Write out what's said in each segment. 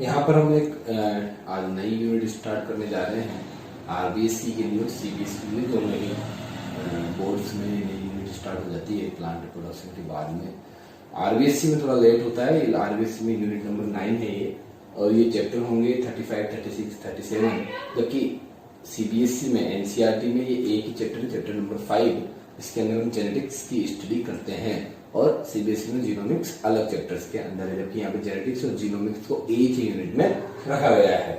यहाँ पर हम एक आज नई यूनिट स्टार्ट करने जा रहे हैं। आरबीएससी के लिए और सीबीएसई के लिए दोनों ही बोर्ड्स में नई यूनिट स्टार्ट हो जाती है प्लांट रिप्रोडक्शन के बाद में। आरबीएससी में थोड़ा लेट होता है। आरबीएससी में यूनिट नंबर 9 है ये, और ये चैप्टर होंगे 35, 36, 37, जबकि सीबीएसई में एनसीईआरटी में ये एक ही चैप्टर, चैप्टर नंबर 5, इसके अंदर हम जेनेटिक्स की स्टडी करते हैं। और सीबीएसई में जीनोमिक्स अलग चैप्टर्स के अंदर है, जबकि यहाँ पे जेनेटिक्स और जीनोमिक्स को एक ही यूनिट में रखा गया है।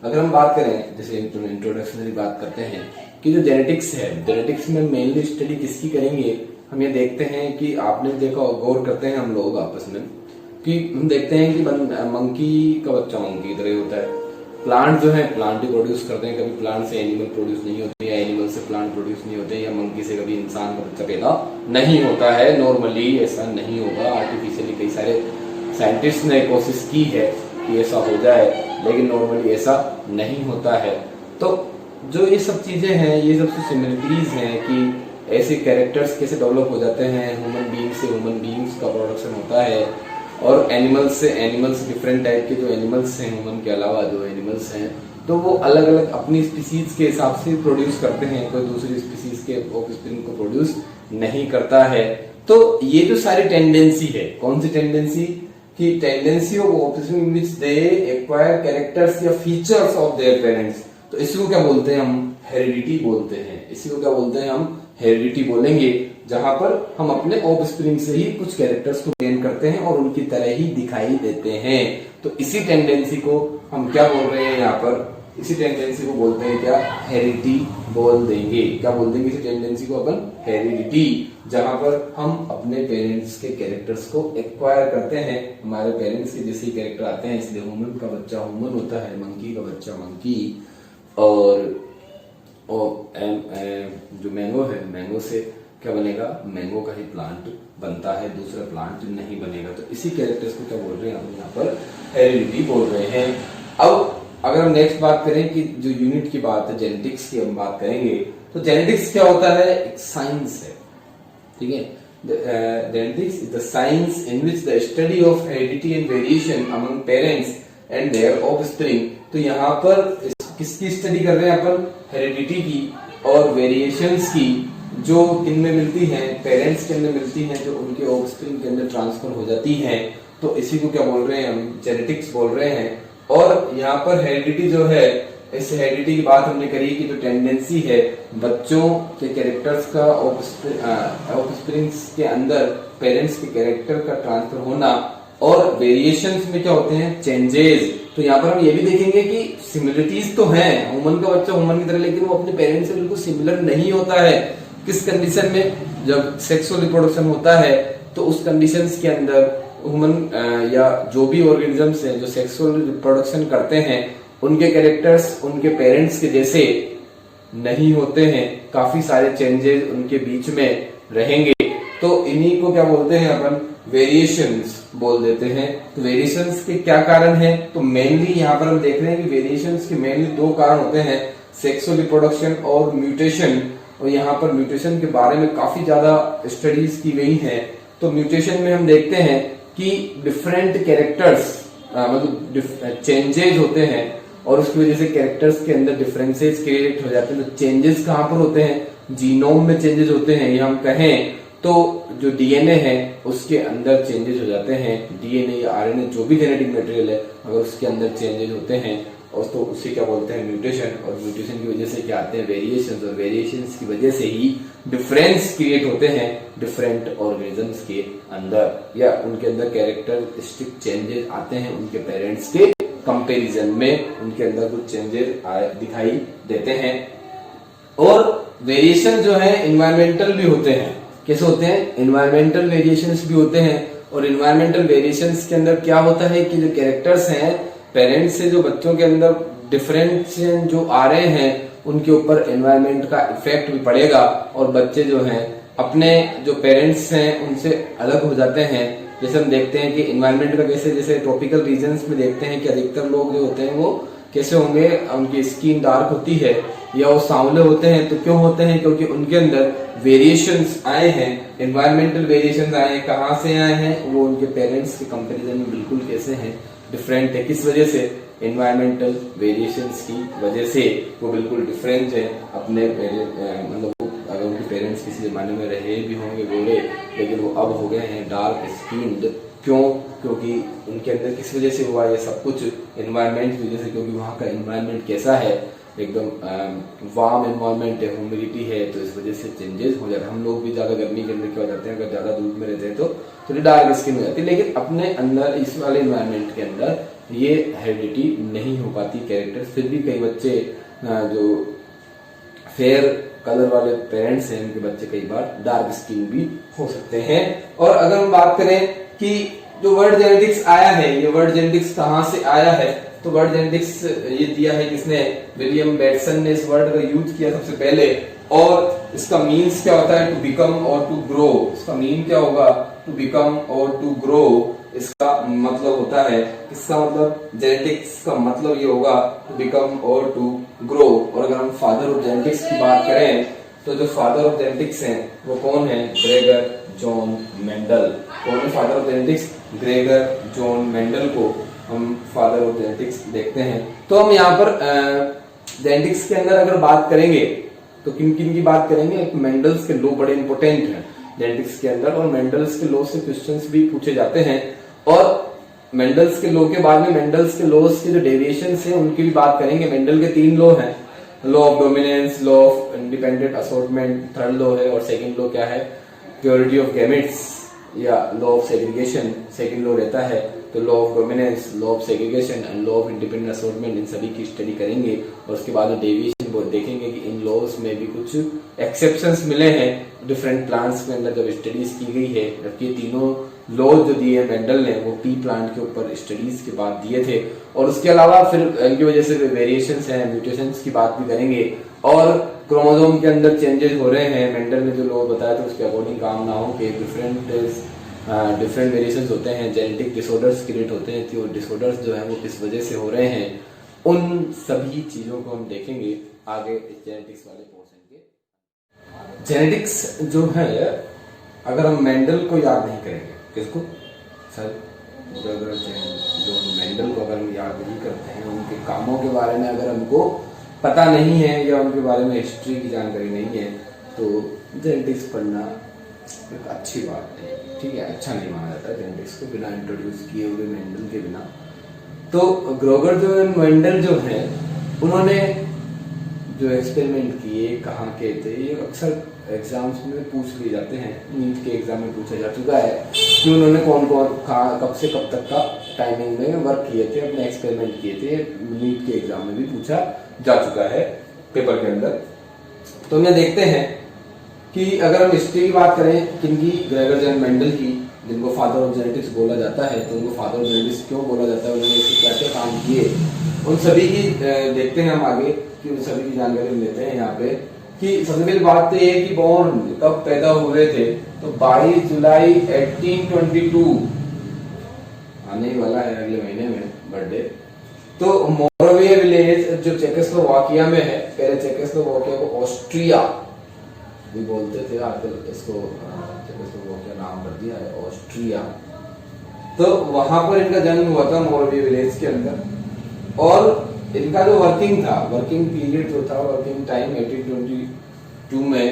अगर हम बात करें, जैसे इंट्रोडक्शनरी बात करते हैं कि जो जेनेटिक्स है, जेनेटिक्स में मेनली स्टडी किसकी करेंगे, हम ये देखते हैं कि आपने देखा, गौर करते हैं हम लोग आपस में कि हम देखते हैं कि मंकी का बच्चा मंकी तरह होता है। प्लांट जो है प्लांट ही प्रोड्यूस करते हैं, कभी प्लांट से एनिमल प्रोड्यूस नहीं होते, या एनिमल से प्लांट प्रोड्यूस नहीं होते, या मंकी से कभी इंसान का बच्चा पैदा नहीं होता है। नॉर्मली ऐसा नहीं होगा। आर्टिफिशियली कई सारे साइंटिस्ट ने कोशिश की है कि ऐसा हो जाए, लेकिन नॉर्मली ऐसा नहीं होता है। तो जो ये सब चीजें हैं, ये सबसे सिमिलरिटीज हैं कि ऐसे कैरेक्टर्स कैसे डेवलप हो जाते हैं। ह्यूमन बीइंग से ह्यूमन बीइंग्स का प्रोडक्शन होता है, और एनिमल्स डिफरेंट टाइप के जो एनिमल्स हैं, ह्यूमन के अलावा जो एनिमल्स हैं, तो वो अलग अलग अपनी स्पीसीज के हिसाब से प्रोड्यूस करते हैं। कोई दूसरी स्पीसीज के ऑफस्प्रिंग को प्रोड्यूस नहीं करता है। तो ये जो सारी टेंडेंसी है, कौन सी टेंडेंसी की tendency of offspring which they acquire characters या फीचर्स ऑफ देयर पेरेंट्स, तो इसी को क्या बोलते हैं हम? हेरिडिटी बोलते हैं। इसी को क्या बोलते हैं हम? हेरिडिटी बोलेंगे, जहां पर हम अपने ऑफस्प्रिंग से ही कुछ कैरेक्टर्स को गेन करते हैं और उनकी तरह ही दिखाई देते हैं। तो इसी टेंडेंसी को हम क्या बोल रहे हैं यहाँ पर? इसी टेंडेंसी को बोलते हैं क्या? हेरिडिटी बोल देंगे। क्या बोल देंगे इसी टेंडेंसी को अपन? हेरिडिटी, जहां पर हम अपने पेरेंट्स के कैरेक्टर्स को एक्वायर करते हैं। हमारे पेरेंट्स के जैसे कैरेक्टर आते हैं, इसलिए ह्यूमन का बच्चा ह्यूमन होता है, मंकी का बच्चा मंकी, और जो मैंगो है, मैंगो से क्या बनेगा? मैंगो का ही प्लांट बनता है, दूसरा प्लांट नहीं बनेगा। तो इसी कैरेक्टर्स को क्या बोल रहे हैं हम यहाँ पर? हेरिडिटी बोल रहे हैं। अब अगर हम नेक्स्ट बात करें कि जो यूनिट की बात है, जेनेटिक्स की हम बात करेंगे, तो जेनेटिक्स क्या होता है? एक साइंस है, ठीक है। Genetics is the science in which the study of heredity and variation among parents and there offspring. तो यहाँ पर किसकी स्टडी कर रहे हैं अपन? हेरिडिटी की और वेरिएशंस की, जो किनमें मिलती हैं? पेरेंट्स के अंदर मिलती हैं, जो उनके ऑफस्प्रिंग के अंदर ट्रांसफर हो जाती हैं। तो इसी को क्या बोल रहे हैं हम? जेनेटिक्स बोल रहे हैं। और यहाँ पर हेरिडिटी जो है, इस हेरिडिटी की बात हमने करी कि जो टेंडेंसी है बच्चों के कैरेक्टर्स का ऑफस्प्रिंग्स के अंदर पेरेंट्स के कैरेक्टर का ट्रांसफर होना, और वेरिएशंस में क्या होते हैं? चेंजेस। तो यहाँ पर हम ये भी देखेंगे कि सिमिलरिटीज तो हैं, ह्यूमन का बच्चा ह्यूमन की तरह, लेकिन वो अपने पेरेंट्स से बिल्कुल सिमिलर नहीं होता है। किस कंडीशन में? जब सेक्सुअल रिप्रोडक्शन होता है, तो उस कंडीशंस के अंदर ह्यूमन या जो भी ऑर्गेनिजम्स हैं जो सेक्सुअल रिप्रोडक्शन करते हैं, उनके कैरेक्टर्स उनके पेरेंट्स के जैसे नहीं होते हैं। काफी सारे चेंजेस उनके बीच में रहेंगे। तो इन्हीं को क्या बोलते हैं अपन? वेरिएशंस बोल देते हैं। तो वेरिएशंस के क्या कारण है? तो मेनली यहाँ पर हम देख रहे हैं कि वेरिएशंस के मेनली दो कारण होते हैं, सेक्सुअल रिप्रोडक्शन और म्यूटेशन। और यहाँ पर म्यूटेशन के बारे में काफी ज्यादा स्टडीज की गई हैं। तो म्यूटेशन में हम देखते हैं कि डिफरेंट कैरेक्टर्स मतलब चेंजेस होते हैं, और उसकी वजह से कैरेक्टर्स के अंदर डिफरेंसेस क्रिएट हो जाते हैं। तो चेंजेस कहाँ पर होते हैं? जीनोम में चेंजेस होते हैं। ये हम कहें तो जो डीएनए है उसके अंदर चेंजेस हो जाते हैं। डीएनए या आरएनए जो भी जेनेटिक मटेरियल है, अगर उसके अंदर चेंजेस होते हैं, और तो उसे क्या बोलते हैं? म्यूटेशन। और म्यूटेशन की वजह से क्या आते हैं? वेरिएशंस। और वेरिएशंस की वजह से ही डिफरेंस क्रिएट होते हैं डिफरेंट ऑर्गेनिजम्स के अंदर, या उनके अंदर कैरेक्टरिस्टिक चेंजेस आते हैं उनके पेरेंट्स के कंपैरिजन में, उनके अंदर कुछ चेंजेस दिखाई देते हैं। और वेरिएशन जो है इन्वायरमेंटल भी होते हैं। कैसे होते हैं? इन्वायरमेंटल वेरिएशंस भी होते हैं। और इन्वायरमेंटल वेरिएशंस के अंदर क्या होता है कि जो कैरेक्टर्स हैं पेरेंट्स से जो बच्चों के अंदर डिफरेंशिएशन जो आ रहे हैं, उनके ऊपर एनवायरनमेंट का इफेक्ट भी पड़ेगा, और बच्चे जो हैं अपने जो पेरेंट्स हैं उनसे अलग हो जाते हैं। जैसे हम देखते हैं कि एनवायरनमेंट का कैसे, जैसे ट्रॉपिकल रीजन्स में देखते हैं कि अधिकतर लोग जो होते हैं वो कैसे होंगे? उनकी स्किन डार्क होती है या वो सांवले होते हैं। तो क्यों होते हैं? क्योंकि उनके अंदर वेरिएशंस आए हैं, एनवायरमेंटल वेरिएशंस आए हैं। कहाँ से आए हैं? वो उनके पेरेंट्स के कंपैरिजन में बिल्कुल कैसे हैं? डिफरेंट है। किस वजह से? एनवायरमेंटल वेरिएशंस की वजह से वो बिल्कुल डिफरेंट है अपने मतलब अगर उनके पेरेंट्स किसी जमाने में रहे भी होंगे गोरे, लेकिन वो अब हो गए हैं डार्क स्किन्ड। क्यों? क्योंकि उनके अंदर किस वजह से हुआ ये सब कुछ? एनवायरमेंट की वजह से। क्योंकि वहाँ का एनवायरमेंट कैसा है? एकदम वार्म एनवायरमेंट है, ह्यूमिडिटी है, तो इस वजह से चेंजेस हो जाते हैं। हम लोग भी ज्यादा गर्मी के अंदर क्या हो जाते हैं, अगर ज्यादा धूप में रहते हैं तो थोड़ी डार्क स्किन हो जाती है, लेकिन अपने अंदर इस वाले एनवायरमेंट के अंदर ये हेरिडिटी नहीं हो पाती कैरेक्टर। फिर भी कई बच्चे जो फेयर कलर वाले पेरेंट्स हैं उनके बच्चे कई बार डार्क स्किन भी हो सकते हैं। और अगर हम बात करें कि जो वर्ड जेनेटिक्स आया है, ये वर्ड जेनेटिक्स कहाँ से आया है, तो वर्ड जेनेटिक्स ये दिया है किसने? विलियम बेटसन ने इस वर्ड का यूज किया सबसे पहले। और इसका मीन्स क्या होता है? टू बिकम और टू ग्रो। इसका मीन क्या होगा? टू बिकम और टू ग्रो। इसका मतलब होता है, इसका मतलब जेनेटिक्स का मतलब ये होगा टू बिकम और टू ग्रो। और अगर हम फादर ऑफ जेनेटिक्स की बात करें तो जो फादर ऑफ जेनेटिक्स हैं वो कौन है? Gregor John Mendel. कौन है father of genetics? Gregor John Mendel को हम फादर ऑफ जेनेटिक्स देखते हैं। तो हम यहाँ पर जेनेटिक्स के अंदर अगर बात करेंगे तो किन किन की बात करेंगे? मेंडल्स के लॉ बड़े इंपॉर्टेंट हैं जेनेटिक्स के अंदर, और मेंडल्स के लॉ से क्वेश्चंस भी पूछे जाते हैं। और मेंडल्स के लॉ के बाद में मेंडल्स के लॉस के जो डेविएशंस हैं उनकी भी बात करेंगे। मेंडल के 3 लॉ हैं, law of dominance, law of independent assortment third law है, और सेकंड लॉ क्या है? प्योरिटी ऑफ गैमेट्स या law of segregation second law रहता है। तो law of dominance, law of segregation and law of independent assortment, इन सभी की स्टडी करेंगे। और उसके बाद डेविएशन वो देखेंगे कि इन लॉज में भी कुछ एक्सेप्शंस मिले हैं डिफरेंट प्लांट्स के अंदर जब स्टडीज की गई है। जबकि तीनों लॉज जो दिए मेंडल ने वो पी प्लांट के ऊपर स्टडीज के बाद दिए थे। और उसके अलावा फिर इनकी वजह से वेरिएशंस हैं, म्यूटेशंस की बात भी करेंगे। और क्रोमोसोम के अंदर चेंजेस हो रहे हैं, मेंडल ने जो लॉ बताया था उसके अकॉर्डिंग काम ना हो कि डिफरेंट वेरिएशंस होते हैं, जेनेटिक डिसऑर्डर्स क्रिएट होते हैं। तो डिसऑर्डर्स जो है वो किस वजह से हो रहे हैं, उन सभी चीजों को हम देखेंगे आगे इस जेनेटिक्स वाले पोर्शन के। जेनेटिक्स जो है, अगर हम मेंडल को याद नहीं करेंगे, किसको सर? जो मेंडल को अगर हम याद नहीं करते हैं, उनके कामों के बारे में अगर हमको पता नहीं है या उनके बारे में हिस्ट्री की जानकारी नहीं है, तो जेनेटिक्स पढ़ना एक अच्छी बात है, ठीक है? अच्छा नहीं माना जाता जेनेटिक्स को बिना इंट्रोड्यूस किए हुए मेंडल के बिना। तो ग्रोगर जो मेंडल जो है, उन्होंने जो एक्सपेरिमेंट किए कहाँ के थे, ये अक्सर एग्जाम्स में पूछ लिए जाते हैं। नीट के एग्जाम में पूछा जा चुका है कि उन्होंने कौन कौन कब से कब तक का टाइमिंग में वर्क किए थे, अपने एक्सपेरिमेंट किए थे। नीट के एग्जाम में भी पूछा जा चुका है पेपर के अंदर। तो मैं देखते हैं कि अगर हम हिस्ट्री की बात करें किनकी, ग्रेगर जॉन मेंडल की, जिनको फादर ऑफ जेनेटिक्स बोला जाता है। तो उनको फादर ऑफ जेनेटिक्स क्यों बोला जाता है, उन्होंने क्या क्या काम किए, उन सभी की देखते हैं हम आगे कि उन सभी की जानकारी लेते हैं यहाँ पे। कि सबसे पहली बात तो ये कि बॉर्न कब पैदा हुए थे, तो 22 जुलाई 1822 आने ही वाला है अगले महीने में बर्थडे। तो मोराविया विलेज जो चेकोस्लोवाकिया में है, पहले चेकोस्लोवाकिया को ऑस्ट्रिया भी बोलते थे, आजकल इसको चेकोस्लोवाकिया नाम कर दिया है ऑस्ट्रिया। तो वहां पर इनका जन्म हुआ था मोराविया विलेज के अंदर। और इनका जो वर्किंग पीरियड जो था, वर्किंग टाइम 1822 में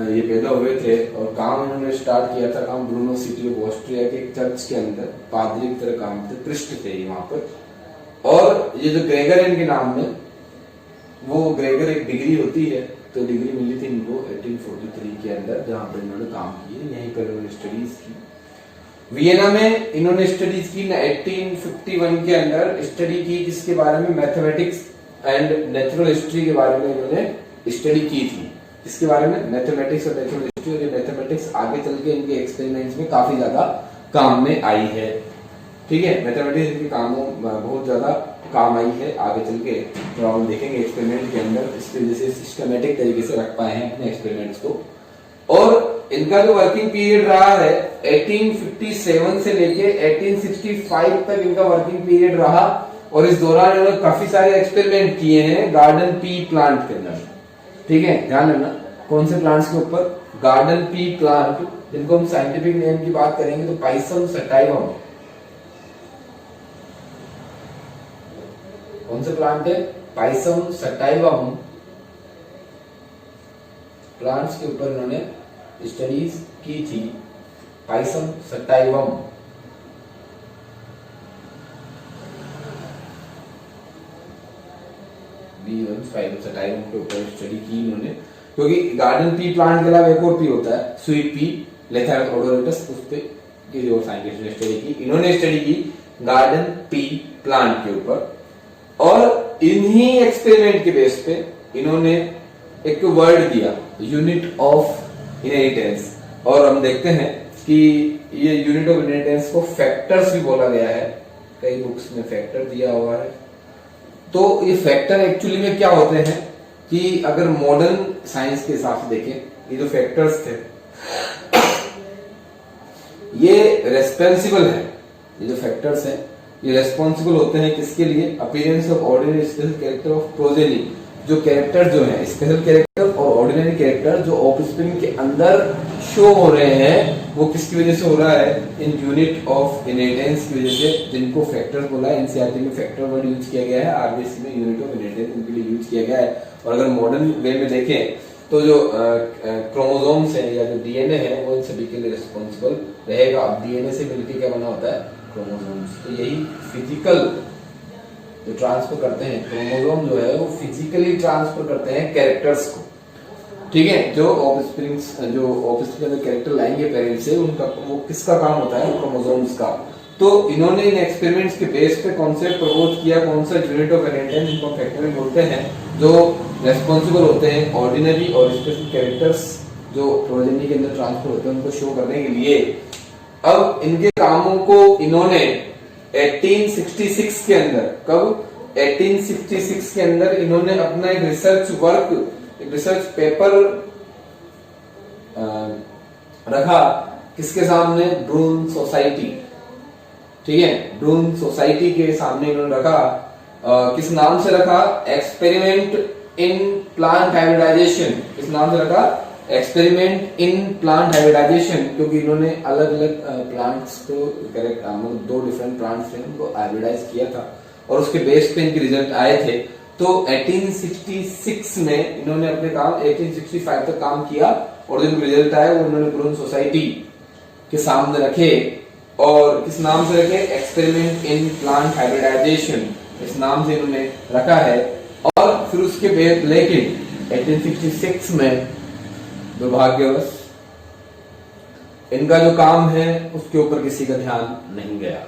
ये पैदा हुए थे। और काम इन्होंने स्टार्ट किया था, काम ब्रूनो सिटी ऑफ ऑस्ट्रिया के एक चर्च के अंदर पादरी की तरह काम थे, प्रिस्ट थे वहां पर। और ये जो ग्रेगर इनके नाम में, वो ग्रेगर एक डिग्री होती है, तो डिग्री मिली थी इनको 1843 के अंदर, जहां पर इन्होंने काम किए, यहीं पर इन्होंने स्टडीज की। वियना में इन्होंने स्टडीज की 1851 के अंदर स्टडी की, जिसके बारे में मैथमेटिक्स एंड नेचुरल हिस्ट्री के बारे में इन्होंने स्टडी की थी। इसके बारे में मैथमेटिक्स और नेचुरल हिस्ट्री, और ये मैथमेटिक्स आगे चल के इनके एक्सपेरिमेंट्स में काफी ज्यादा काम में आई है, ठीक है? मैथमेटिक्स इनके कामों बहुत ज्यादा काम आई है आगे चल के, तो हम देखेंगे एक्सपेरिमेंट के अंदर इसके जैसे सिस्टमेटिक तरीके से रख पाए हैं अपने एक्सपेरिमेंट्स को। और इनका जो वर्किंग पीरियड रहा है 1857 से लेके 1865 तक इनका वर्किंग पीरियड रहा। और इस दौरान इन्होंने काफी सारे एक्सपेरिमेंट किए हैं गार्डन पी प्लांट के अंदर, ठीक है? ध्यान रखना कौन से प्लांट्स के ऊपर, गार्डन पी प्लांट, जिनको हम साइंटिफिक नेम की बात करेंगे तो पाइसम सटाइवम, कौन से प्लांट है? पाइसम सटाइवम प्लांट्स के ऊपर इन्होंने स्टडीज की थी। पाइसम सटाइवम, सटाइवम के ऊपर स्टडी की इन्होंने, क्योंकि गार्डन पी प्लांट के अलावा एक और पी होता है, स्वीट पी लेथार्ड ओडोरेटस, उस पे किसी और साइंटिस्ट ने स्टडी की। इन्होंने स्टडी की गार्डन पी प्लांट के ऊपर, और इन्हीं एक्सपेरिमेंट के बेस पे इन्होंने एक वर्ड दिया, यूनिट ऑफ इनहेरिटेंस। और हम देखते हैं कि ये यूनिट ऑफ इनहेरिटेंस को फैक्टर्स भी बोला गया है, कई बुक्स में फैक्टर दिया हुआ है। तो ये फैक्टर एक्चुअली में क्या होते हैं कि अगर मॉडर्न साइंस के हिसाब से देखें, ये जो फैक्टर्स थे ये रेस्पॉन्सिबल है, ये जो फैक्टर्स हैं ये रेस्पॉन्सिबल होते हैं किसके लिए? Appearance of ordinary special character of progeny. जो कैरेक्टर जो है स्पेशल कैरेक्टर और ऑर्डिनरी कैरेक्टर जो ऑफस्प्रिंग के अंदर शो हो रहे हैं, वो किसकी वजह से हो रहा है? इन यूनिट ऑफ इनहेरिटेंस की वजह से, जिनको फैक्टर्स बोला है। एनसीईआरटी में फैक्टर वर्ड यूज किया गया है, आरबीएससी में यूनिट ऑफ इनहेरिटेंस इनके लिए यूज किया गया है। और अगर मॉडर्न वे में देखें तो जो क्रोमोसोम्स है या जो डीएनए है वो इन सभी के लिए रिस्पॉन्सिबल रहेगा। अब डीएनए से मिलकर क्या बना होता है? क्रोमोसोम्स। तो यही फिजिकल जो ट्रांसफर करते हैं, क्रोमोसोम जो है वो फिजिकली ट्रांसफर करते हैं कैरेक्टर्स को, ठीक है। जो ऑफस्प्रिंग में कैरेक्टर लाएंगे पेरेंट्स से, उनका वो किसका काम होता है? क्रोमोसोम्स का। तो इन्होंने इन एक्सपेरिमेंट्स के बेस पे कॉन्सेप्ट प्रपोज किया, कौन सा? यूनिट ऑफ इनहेरिटेंस, इनको फैक्टर बोलते हैं, जो रेस्पॉन्सिबल होते हैं ऑर्डिनरी और स्पेशल कैरेक्टर्स जो प्रोजेनी के अंदर ट्रांसफर होते हैं उनको शो करने के लिए। अब इनके कामों को इन्होंने 1866 के अंदर, कब? 1866 के अंदर इन्होंने अपना एक रिसर्च वर्क, एक रिसर्च पेपर रखा किसके सामने? ब्रून सोसाइटी, ठीक है। ब्रून सोसाइटी के सामने इन्होंने रखा। किस नाम से रखा? Experiment in plant hybridisation. किस नाम से रखा? एक्सपेरिमेंट इन प्लांट हाइब्रिडाइजेशन, क्योंकि इन्होंने अलग अलग प्लांट्स को करेक्ट, मतलब 2 डिफरेंट प्लांट्स थे उनको हाइब्रिडाइज किया था और उसके बेस पे इनके रिजल्ट आए थे। तो 1866 में इन्होंने अपने काम 1865 तक काम किया और जो रिजल्ट आए वो इन्होंने ब्रून सोसाइटी के सामने रखे। और किस नाम से रखे? एक्सपेरिमेंट इन प्लांट हाइब्रिडाइजेशन, इस नाम से इन्होंने रखा है। और फिर उसके बाद लेकिन 1866 में दुर्भाग्यवश इनका जो काम है उसके ऊपर किसी का ध्यान नहीं गया,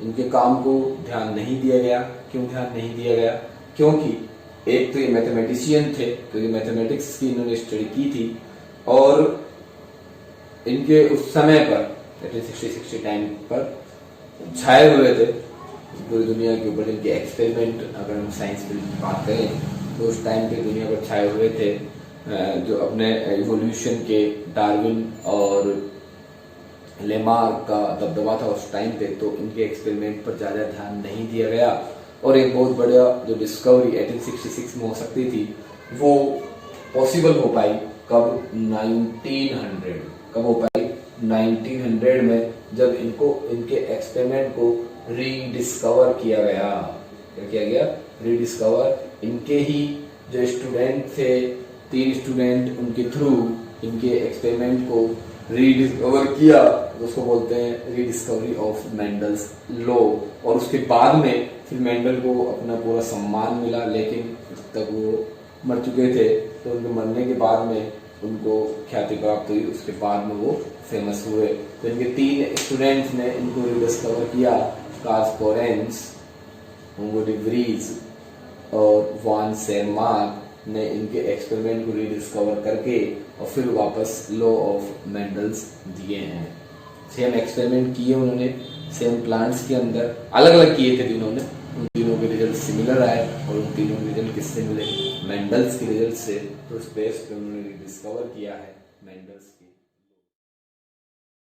इनके काम को ध्यान नहीं दिया गया। क्यों ध्यान नहीं दिया गया? क्योंकि एक तो ये मैथमेटिशियन थे, क्योंकि मैथमेटिक्स की इन्होंने स्टडी की थी और इनके उस समय पर 1860 टाइम पर छाए हुए थे पूरी दुनिया के ऊपर इनके एक्सपेरिमेंट। अगर हम साइंस फील्ड की बात करें तो उस टाइम पे दुनिया पर छाए हुए थे, जो अपने इवोल्यूशन के डार्विन और लेमा का दबदबा था उस टाइम पे, तो इनके एक्सपेरिमेंट पर ज्यादा ध्यान नहीं दिया गया। और एक बहुत बड़ा जो डिस्कवरी 1866 में हो सकती थी वो पॉसिबल हो पाई कब? 1900। कब हो पाई? 1900 में, जब इनको इनके एक्सपेरिमेंट को रीडिस्कवर किया गया। क्या किया गया? रीडिस्कवर। इनके ही जो स्टूडेंट थे, 3 स्टूडेंट, उनके थ्रू इनके एक्सपेरिमेंट को रीडिस्कवर किया, उसको बोलते हैं रीडिस्कवरी ऑफ मेंडल्स लॉ। और उसके बाद में फिर मेंडल को अपना पूरा सम्मान मिला, लेकिन उस तक वो मर चुके थे, तो उनके मरने के बाद में उनको ख्याति प्राप्त हुई, उसके बाद में वो फेमस हुए। तो इनके 3 स्टूडेंट्स ने इनको रिडिस्कवर किया, Carl Correns, Hugo de Vries और वान सेरमार्क ने इनके एक्सपेरिमेंट को रीडिस्कवर करके और फिर वापस लॉ ऑफ मेंडल्स दिए हैं। सेम एक्सपेरिमेंट किए उन्होंने, सेम प्लांट्स के अंदर, अलग अलग किए थे तीनों ने, उन तीनों के रिजल्ट सिमिलर आए और उन तीनों के रिजल्ट किससे मिले? मेंडल्स के रिजल्ट से। तो उस बेस पे उन्होंने डिस्कवर किया है मेंडल्स।